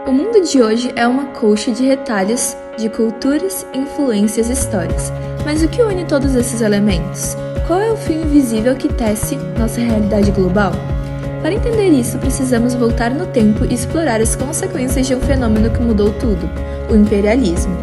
O mundo de hoje é uma colcha de retalhos de culturas, influências e histórias. Mas o que une todos esses elementos? Qual é o fio invisível que tece nossa realidade global? Para entender isso, precisamos voltar no tempo e explorar as consequências de um fenômeno que mudou tudo: o imperialismo.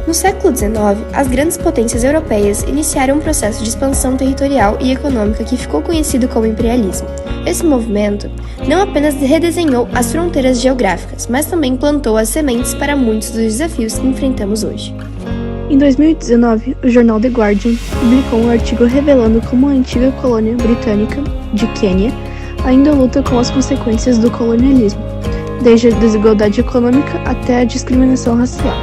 No século XIX, as grandes potências europeias iniciaram um processo de expansão territorial e econômica que ficou conhecido como imperialismo. Esse movimento não apenas redesenhou as fronteiras geográficas, mas também plantou as sementes para muitos dos desafios que enfrentamos hoje. Em 2019, o jornal The Guardian publicou um artigo revelando como a antiga colônia britânica de Quênia ainda luta com as consequências do colonialismo, desde a desigualdade econômica até a discriminação racial.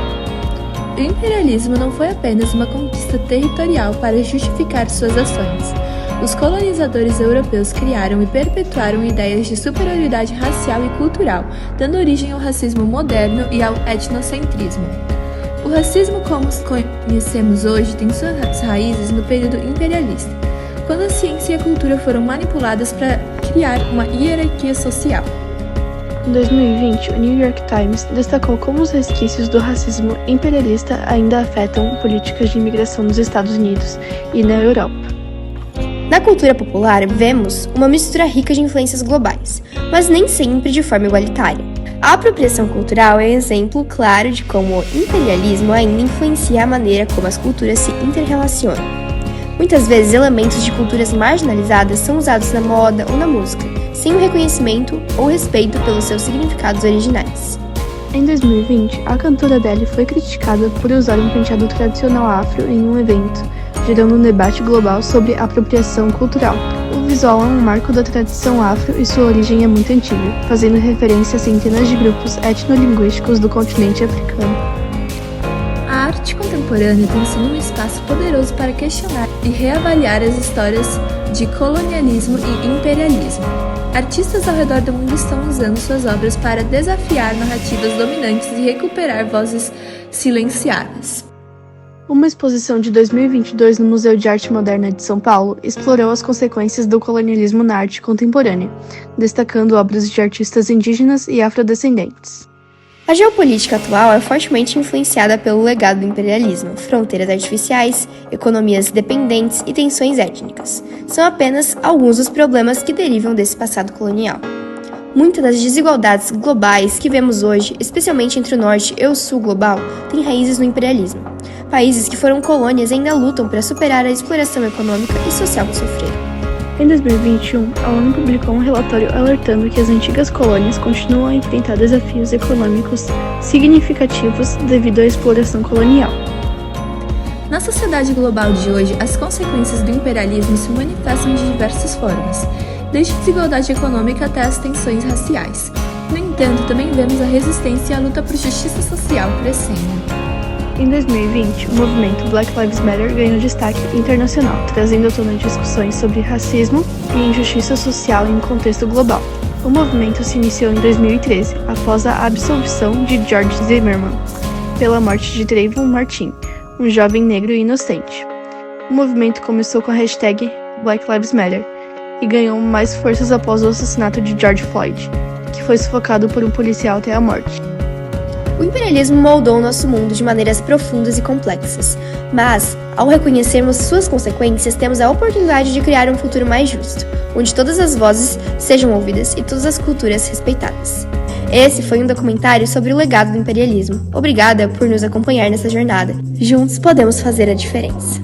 O imperialismo não foi apenas uma conquista territorial para justificar suas ações. Os colonizadores europeus criaram e perpetuaram ideias de superioridade racial e cultural, dando origem ao racismo moderno e ao etnocentrismo. O racismo como conhecemos hoje tem suas raízes no período imperialista, quando a ciência e a cultura foram manipuladas para criar uma hierarquia social. Em 2020, o New York Times destacou como os resquícios do racismo imperialista ainda afetam políticas de imigração nos Estados Unidos e na Europa. Na cultura popular, vemos uma mistura rica de influências globais, mas nem sempre de forma igualitária. A apropriação cultural é um exemplo claro de como o imperialismo ainda influencia a maneira como as culturas se interrelacionam. Muitas vezes, elementos de culturas marginalizadas são usados na moda ou na música, sem o reconhecimento ou respeito pelos seus significados originais. Em 2020, a cantora Adele foi criticada por usar um penteado tradicional afro em um evento, gerando um debate global sobre apropriação cultural. O visual é um marco da tradição afro e sua origem é muito antiga, fazendo referência a centenas de grupos etnolinguísticos do continente africano. A arte contemporânea tem sido um espaço poderoso para questionar e reavaliar as histórias de colonialismo e imperialismo. Artistas ao redor do mundo estão usando suas obras para desafiar narrativas dominantes e recuperar vozes silenciadas. Uma exposição de 2022 no Museu de Arte Moderna de São Paulo explorou as consequências do colonialismo na arte contemporânea, destacando obras de artistas indígenas e afrodescendentes. A geopolítica atual é fortemente influenciada pelo legado do imperialismo. Fronteiras artificiais, economias dependentes e tensões étnicas são apenas alguns dos problemas que derivam desse passado colonial. Muitas das desigualdades globais que vemos hoje, especialmente entre o norte e o sul global, têm raízes no imperialismo. Países que foram colônias ainda lutam para superar a exploração econômica e social que sofreram. Em 2021, a ONU publicou um relatório alertando que as antigas colônias continuam a enfrentar desafios econômicos significativos devido à exploração colonial. Na sociedade global de hoje, as consequências do imperialismo se manifestam de diversas formas, desde a desigualdade econômica até as tensões raciais. No entanto, também vemos a resistência e a luta por justiça social crescendo. Em 2020, o movimento Black Lives Matter ganhou destaque internacional, trazendo à tona discussões sobre racismo e injustiça social em um contexto global. O movimento se iniciou em 2013, após a absolvição de George Zimmerman, pela morte de Trayvon Martin, um jovem negro inocente. O movimento começou com a hashtag Black Lives Matter e ganhou mais forças após o assassinato de George Floyd, que foi sufocado por um policial até a morte. O imperialismo moldou o nosso mundo de maneiras profundas e complexas, mas, ao reconhecermos suas consequências, temos a oportunidade de criar um futuro mais justo, onde todas as vozes sejam ouvidas e todas as culturas respeitadas. Esse foi um documentário sobre o legado do imperialismo. Obrigada por nos acompanhar nessa jornada. Juntos podemos fazer a diferença.